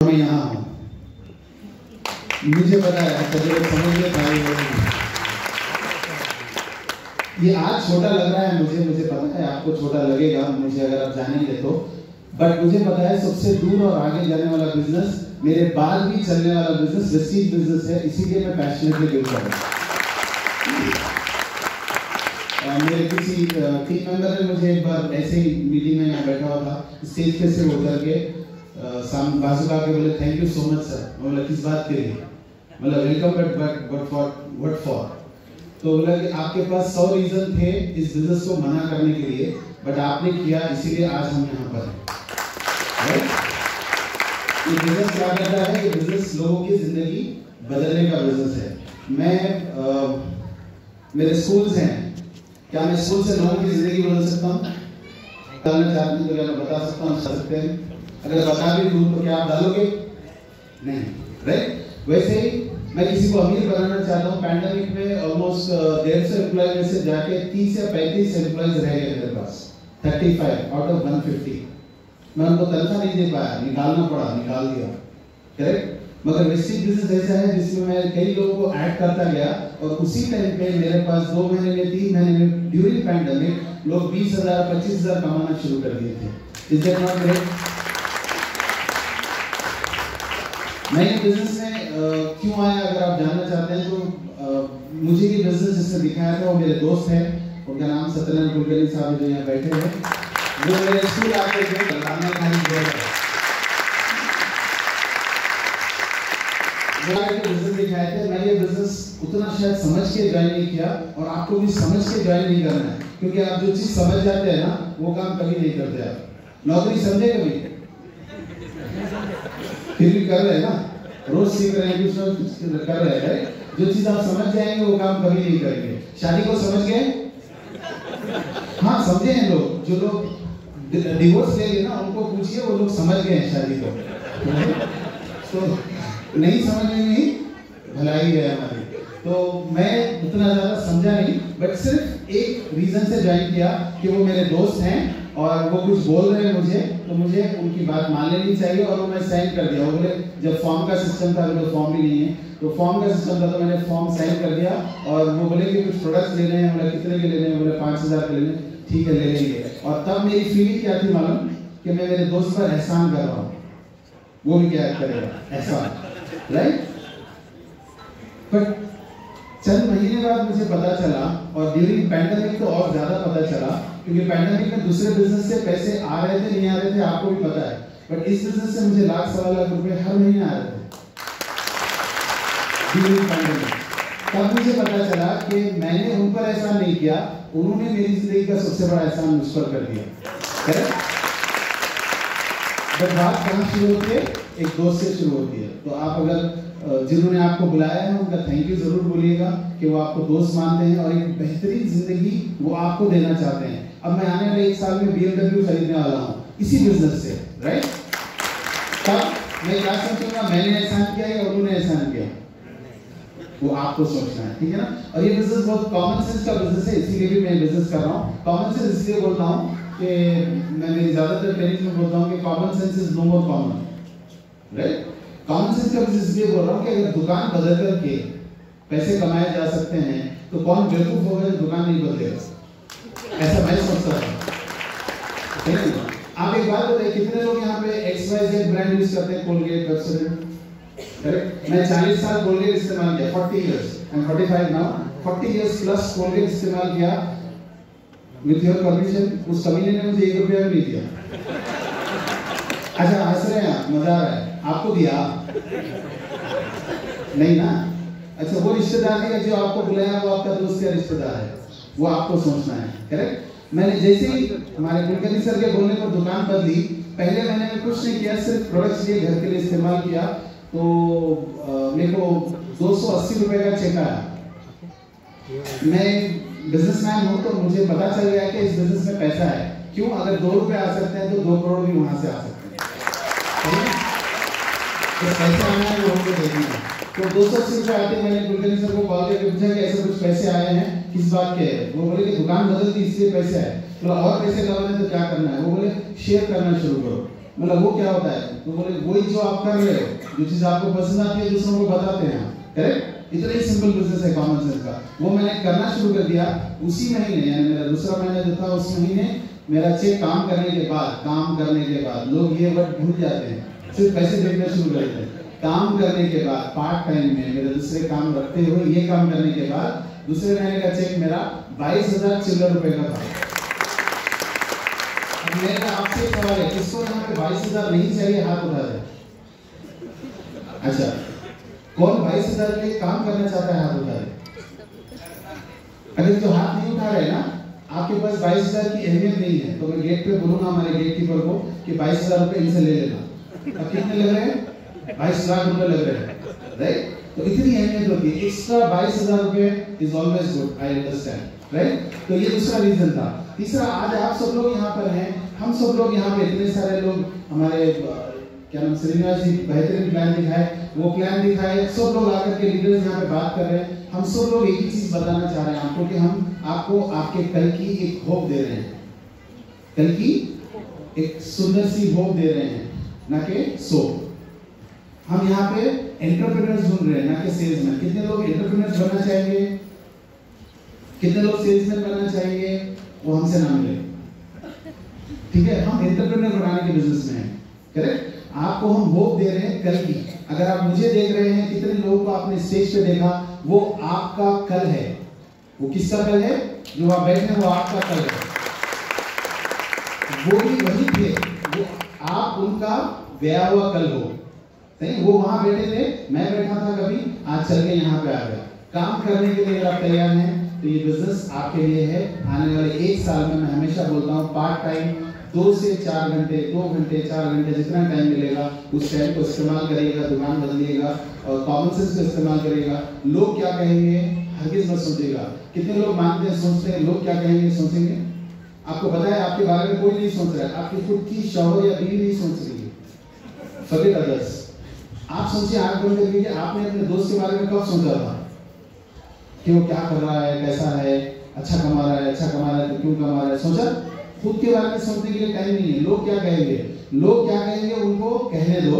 मैं यहाँ हूँ, मुझे पता है सभी समझ में पाए ये आज छोटा लग रहा है मुझे पता है आपको छोटा लगेगा मुझे अगर आप जानेंगे तो, बट मुझे पता है सबसे दूर और आगे जाने वाला बिजनेस, मेरे बाद भी चलने वाला बिजनेस वेस्टीज बिजनेस है, इसीलिए मैं पैशनेटली बिल्ड कर रहा हूँ। मेरे किसी टीम मेंबर ने मुझे एक बार ऐसे ही मीटिंग में यहाँ बैठा हुआ था, स्टेज पे से उतर के बाजू का के बोले thank you so much sir. मैं बोला किस बात के लिए? मतलब वेलकम बट फॉर तो बोला कि आपके पास 100 रीजन थे इस बिजनेस को मना करने के लिए, बट आपने किया, इसीलिए आज हम यहाँ पर हैं। ये बिजनेस क्या करता है? ये बिजनेस लोगों की जिंदगी बदलने का बिजनेस है। मैं मेरे स्कूल्स हैं, क्या मैं स्कूल से लोगों की जिंदगी बदल सकता हूँ? बताना चाहते हैं तो क्या मैं बता सकता हूँ? सकते हैं। अगर बता भी दूँ तो क्या आप डालोगे? नहीं, राइट? वैसे ही मैं किसी को अमीर बनाना चाहता हूँ। पैंडेमिक में ऑलमोस्ट 150 एम्प्लॉय में से जाके 30 या 35 एम्प्लॉयज रह गए मेरे पास, 35 आउट ऑफ 150। मैं उनको तनख्वाह नहीं दे पाया, निकालना पड़ा, निकाल दिया, करेक्ट? मगर वेस्टीज बिजनेस ऐसा है जिसमें मैं कई लोगों को ऐड करता गया और उसी टाइम पे मेरे पास 2 महीने में 3 महीने में ड्यूरिंग पैंडेमिक लोग 20,000 25,000 कमाना शुरू कर दिए थे। Is that not great? मैं ये बिजनेस में क्यों आया अगर आप जानना चाहते हैं तो मुझे ये बिजनेस जिसने दिखाया था वो मेरे दोस्त हैं, उनका नाम सत्यनारायण कुलकर्णी साहब जो यहाँ बैठे हैं, जो मेरे स्कूल आते थे कल्याण बिजनेस दिखाए थे। मैं ये बिजनेस उतना शायद समझ के ज्वाइन नहीं किया और आपको भी समझ के ज्वाइन नहीं करना है, क्योंकि आप जो चीज समझ जाते हैं ना वो काम कभी नहीं करते। आप नौकरी समझे कभी? फिर भी कर रहे हैं ना, रोज सीख रहे हैं, कुछ कर रहे हैं। जो चीज आप समझ जाएंगे वो काम कभी नहीं करेंगे। शादी को समझ गए? हाँ समझे हैं लोग, जो लोग डिवोर्स ले ना उनको पूछिए, वो लोग समझ गए हैं शादी को। तो नहीं समझने में ही भलाई है हमारी। तो मैं उतना ज्यादा समझा नहीं, बट सिर्फ एक रीजन से ज्वाइन किया कि वो मेरे दोस्त हैं और वो कुछ बोल रहे हैं मुझे, तो मुझे उनकी बात मान लेनी चाहिए और वो मैं साइन कर दिया। वो बोले जब फॉर्म का सिस्टम था, मेरे फॉर्म भी नहीं है, तो फॉर्म का सिस्टम था तो मैंने फॉर्म साइन कर दिया। और वो बोले कि कुछ प्रोडक्ट्स लेने हैं, बोले कितने के लेने हैं? बोले 5,000 के लेने। ठीक है ले लेंगे। और तब मेरी फीलिंग क्या थी मालूम? कि मैं मेरे दोस्त पर एहसान कर रहा हूँ, वो भी क्या करेगा? एहसान, राइट? बट चंद महीने बाद मुझे पता चला, और ड्यूरिंग पैंडेमिक तो और ज्यादा पता चला, क्योंकि पैंडेमिक में दूसरे बिजनेस से पैसे आ रहे थे नहीं आ रहे थे आपको भी पता है, बट इस बिजनेस से मुझे लाख सवा लाख रुपए हर महीने आ रहे थे ड्यूरिंग पैंडेमिक। तब मुझे पता चला कि मैंने उन पर एहसान नहीं किया, उन्होंने मेरी जिंदगी का सबसे बड़ा एहसान मुझ पर कर दिया, करेक्ट? बट बात कहाँ शुरू होती है? एक दोस्त से शुरू होती है। तो आप अगर जिन्होंने आपको बुलाया है उनका थैंक यू जरूर बोलिएगा कि वो आपको दोस्त मानते हैं और एक बेहतरीन जिंदगी वो आपको देना चाहते हैं। अब मैं आने वाले 1 साल में BMW खरीदने वाला हूँ इसी बिजनेस से, राइट? तब मैं क्या सोचूंगा, मैंने एहसान किया या उन्होंने एहसान किया? वो आपको सोचना है, ठीक है ना? और ये बिजनेस बहुत कॉमन सेंस का बिजनेस है, इसीलिए भी मैं बिजनेस कर रहा हूँ। कॉमन सेंस इसलिए बोलता हूँ कि मैं मेरी ज्यादातर ट्रेनिंग में बोलता हूँ कि common sense is no more common, right? Common sense का बिजनेस इसलिए बोल रहा हूँ कि अगर दुकान बदल करके पैसे कमाए जा सकते हैं तो कौन बेवकूफ होगा जो दुकान नहीं बदलेगा? ऐसा मैं सोचता हूँ। आप एक बात बताइए, कितने लोग यहाँ पे XYZ ब्रांड यूज करते हैं? Colgate, Pepsodent, correct? मैं 40 साल कोलगेट इस्तेमाल किया, 40 years, I am 45 now, 40 years plus Colgate इस्तेमाल किया विथ योर परमिशन। उस कमीने ने मुझे 1 रुपया भी नहीं दिया। अच्छा हंस रहे हैं आप, मजा आ रहा है, आपको दिया? नहीं ना? अच्छा वो रिश्तेदार नहीं है जो आपको बुलाया, वो आपका दोस्त या रिश्तेदार है, वो आपको सोचना है, करेक्ट? मैंने जैसे ही हमारे कुलकर्णी सर के बोलने पर दुकान बदली, पहले महीने में कुछ नहीं किया, सिर्फ प्रोडक्ट्स लिए घर के लिए इस्तेमाल किया, तो मेरे को 280 रुपए का चेक आया। मैं बिजनेसमैन हूँ तो मुझे पता चल गया कि इस बिजनेस में पैसा है। क्यों? अगर 2 रुपए आ सकते हैं तो 2 करोड़ भी वहां से आ सकते हैं। तो पैसे आना है वो हमको देखना। तो 280 रुपए आते मैंने कुलकर्णी सर को कॉल करके पूछा कि ऐसे कुछ पैसे आए हैं, किस बात के? वो बोले कि दुकान बदल दी इसलिए पैसे आए। तो और पैसे कमाने तो क्या करना है? वो बोले शेयर करना शुरू करो। मतलब वो क्या होता है? तो बोले वही जो आप कर रहे हो, जो चीज आपको पसंद आती है दूसरों को बताते हैं, करेक्ट? इतना ही सिंपल बिजनेस है कॉमन सेंस का। वो मैंने करना शुरू कर दिया उसी महीने, यानी मेरा दूसरा महीना जो था उस महीने मेरा चेक काम करने के बाद लोग ये वर्ड भूल जाते हैं, सिर्फ पैसे देखना शुरू करते हैं। काम करने के बाद पार्ट टाइम में मेरे दूसरे काम रखते हुए ये काम करने के बाद दूसरे महीने का चेक मेरा 22,000 चिल्लर रुपए का था। अब मेरा आपसे सवाल है, किसको यहाँ पे 22,000 नहीं चाहिए? हाथ उठा दे। अच्छा, कौन 22,000 के लिए काम करना चाहता है? हाथ उठा दे। अगर जो हाथ नहीं उठा रहे ना, आपके पास 22,000 की अहमियत नहीं है, तो मैं गेट पे बोलूंगा हमारे गेट कीपर को कि 22,000 रुपए इनसे ले लेना। अब कितने लग रहे हैं? 22 लाख रुपए लग रहे हैं, राइट? तो इतनी अहमियत होती है। एक्स्ट्रा 22,000 रुपए is always good, I understand, right? तो ये दूसरा रीजन था। तीसरा, आज आप सब लोग यहाँ पर हैं, हम सब लोग यहाँ पे इतने सारे लोग, हमारे क्या नाम, श्रीनिवास जी बेहतरीन प्लान दिखाए, वो प्लान दिखाए, सब लोग आकर के लीडर्स यहाँ पे बात कर रहे हैं। हम सब लोग एक ही चीज बताना चाह रहे हैं आपको कि हम आपको आपके कल की एक होप दे रहे हैं, कल की एक सुंदर सी होप दे रहे हैं, ना कि सोप। हम यहाँ पे एंटरप्रेन्योर्स ढूंढ रहे हैं, ना कि सेल्समैन। कितने लोग एंटरप्रेन्योर्स बनना चाहेंगे? कितने लोग सेल्समैन बनना चाहेंगे? वो हमसे ना मिले, ठीक है? हम एंटरप्रेन्योर बनाने के बिजनेस में हैं, करेक्ट? आपको हम होप दे रहे हैं कल की। अगर आप मुझे देख रहे हैं, कितने लोगों को आपने स्टेज पे देखा, वो आपका कल है। वो किसका कल है? जो आप बैठे हैं वो आपका कल है। वो भी वही थे, वो आप उनका गया हुआ कल हो। नहीं, वो वहां बैठे थे, मैं बैठा था कभी, आज चल के यहाँ पे आ गया। काम करने के लिए अगर आप तैयार हैं तो ये बिजनेस आपके लिए है। आने वाले 1 साल में मैं हमेशा बोलता हूँ, पार्ट टाइम 2 से 4 घंटे, 2 घंटे 4 घंटे जितना टाइम मिलेगा उस टाइम को इस्तेमाल करिएगा, दुकान बदलिएगा और कॉमन सेंस को इस्तेमाल करिएगा। लोग क्या कहेंगे हरगिज मत सोचिएगा। कितने लोग मानते हैं, सोचते हैं लोग क्या कहेंगे सोचेंगे? आपको पता है आपके बारे में कोई नहीं सोच रहा है, आपकी खुद की शौहर या बीवी नहीं सोच रही है। Forget others. आप सोचिए, आंख बंद करके कि आपने अपने दोस्त के बारे में कब सोचा था कि वो क्या कर रहा है, कैसा है, अच्छा कमा रहा है, अच्छा कमा रहा है तो क्यों कमा रहा है? सोचा? खुद के बारे में सोचने के लिए टाइम नहीं है। लोग क्या कहेंगे, लोग क्या कहेंगे उनको कहने दो,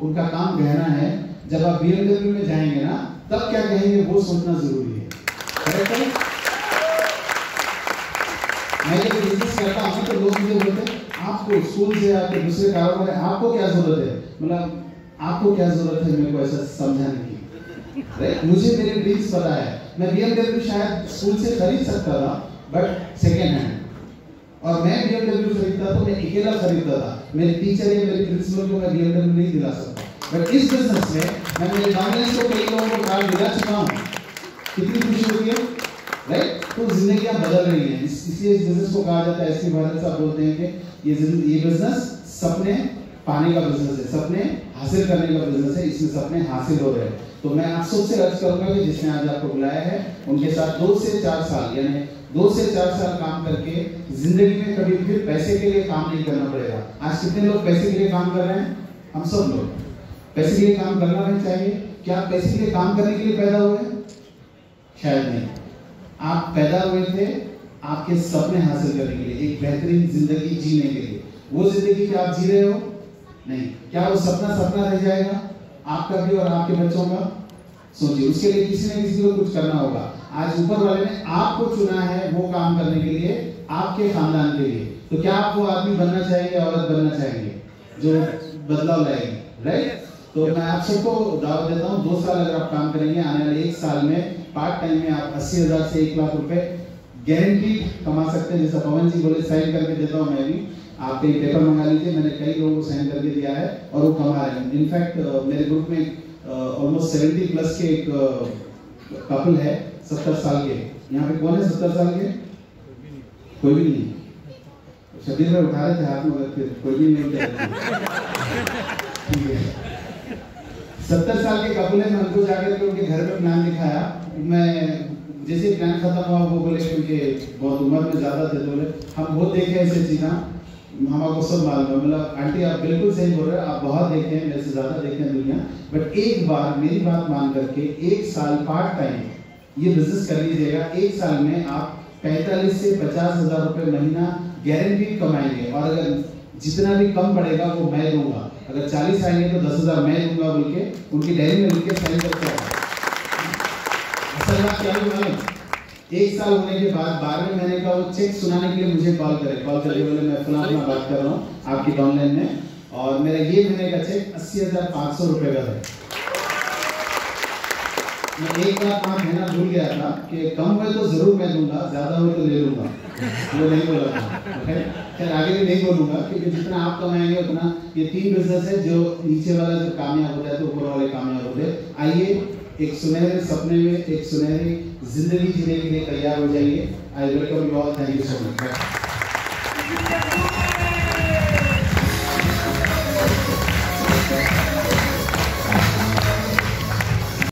उनका काम कहना है। जब आप BMW में जाएंगे ना, तब क्या कहेंगे वो सोचना जरूरी है, करेक्ट है? मैं जब बिजनेस करता हूँ तो लोग मुझे बोलते हैं आपको स्कूल से आपके दूसरे कारोबार है, आपको क्या जरूरत है? मतलब आपको क्या जरूरत है मेरे को ऐसा समझाने की, राइट? मुझे मेरे ड्रीम्स पता है। मैं BMW शायद स्कूल से खरीद सकता था, बट सेकेंड हैंड। और मैं BMW खरीदता तो मैं अकेला खरीदता था, मेरे टीचर या मेरे प्रिंसिपल को मैं BMW नहीं दिला सकता। बट इस बिजनेस में मैं मेरे डाउनलाइन को कई लोगों को कार दिला चुका हूँ। कितनी खुशी होती है, राइट? तो जिंदगियां बदल रही हैं। इसलिए इस बिजनेस को कहा जाता है, एसपी भारत साहब बोलते हैं कि ये बिजनेस सपने पाने का बिजनेस है, सपने हासिल करने का बिजनेस है। इसमें सपने हासिल हो रहे हैं। तो मैं आप सबसे अर्ज करूंगा कि जिसने आज आपको बुलाया है उनके साथ 2 से 4 साल, यानी 2 से 4 साल काम करके जिंदगी में कभी फिर पैसे के लिए काम नहीं करना पड़ेगा। आज कितने लोग पैसे के लिए काम कर रहे हैं? हम सब लोग पैसे के लिए काम करना नहीं चाहिए। क्या आप पैसे के लिए काम करने के लिए पैदा हुए? शायद नहीं। आप पैदा हुए थे आपके सपने हासिल करने के लिए, एक बेहतरीन जिंदगी जीने के लिए। वो जिंदगी क्या आप जी रहे हो? नहीं। क्या वो सपना सपना रह जाएगा आपका भी और आपके बच्चों का? सोचिए, उसके लिए किसी न किसी को कुछ करना होगा। आज ऊपर वाले ने आपको चुना है वो काम करने के लिए, आपके खानदान के लिए। तो क्या आप वो आदमी बनना चाहेंगे, औरत बनना चाहेंगे जो बदलाव लाएगी, राइट? तो मैं आप सबको दावत देता हूँ, 2 साल अगर आप काम करेंगे, आने वाले 1 साल में पार्ट टाइम में आप 80,000 से 1 लाख रुपए गारंटीड कमा सकते हैं। जैसा पवन जी बोले, साइन करके देता हूँ मैं भी। आप कई पेपर मंगा लीजिए, मैंने कई लोगों को साइन करके दिया है और वो कमा रहे हैं। इनफैक्ट मेरे ग्रुप में ऑलमोस्ट 70 प्लस के एक कपल है, 70 साल के। यहाँ पे कौन है 70 साल के? कोई भी नहीं। शबीर में उठा रहे थे हाथ में, फिर कोई भी नहीं उठा। ठीक है, 70 साल के कपल है। मैं उनको जाकर के उनके घर में प्लान दिखाया। मैं जैसे प्लान खत्म हुआ वो बोले क्योंकि बहुत उम्र में ज्यादा थे, बोले हम बहुत देखे ऐसे चीज़ा, हमको सब मालूम है। मतलब आंटी आप बिल्कुल सही बोल रहे हैं, आप बहुत देखे हैं, मेरे से ज्यादा देखे हैं दुनिया। बट एक बार मेरी बात मान करके 1 साल पार्ट टाइम ये बिजनेस कर लीजिएगा। 1 साल में आप 45 से 50 हजार रुपए महीना गारंटी कमाएंगे। और अगर जितना भी कम पड़ेगा वो मैं दूंगा, अगर 40 आएंगे तो 10,000 मैं दूंगा बोल के उनकी डायरी में लिख के साइन करके आया। असल बात क्या है, 1 साल होने के बाद 12वें महीने का वो चेक सुनाने के लिए मुझे कॉल करके बोले मैं फलाना बात कर रहा हूँ आपकी डाउनलाइन में, और मेरा ये महीने का चेक 80,500 रुपए का है। मैं एक बार वहाँ कहना भूल गया था कि कम हुए तो जरूर मैं दूंगा, ज्यादा हुए तो ले लूंगा, वो नहीं बोला था। खैर आगे भी नहीं बोलूंगा, क्योंकि जितना आप कमाएंगे उतना, ये 3 बिजनेस है, जो नीचे वाला जो कामयाब होता है तो ऊपर वाले कामयाब होते हैं। आइए एक सुनहरे सपने में एक सुनहरी जिंदगी जीने के लिए तैयार हो जाइए। I welcome you all, thank you so much.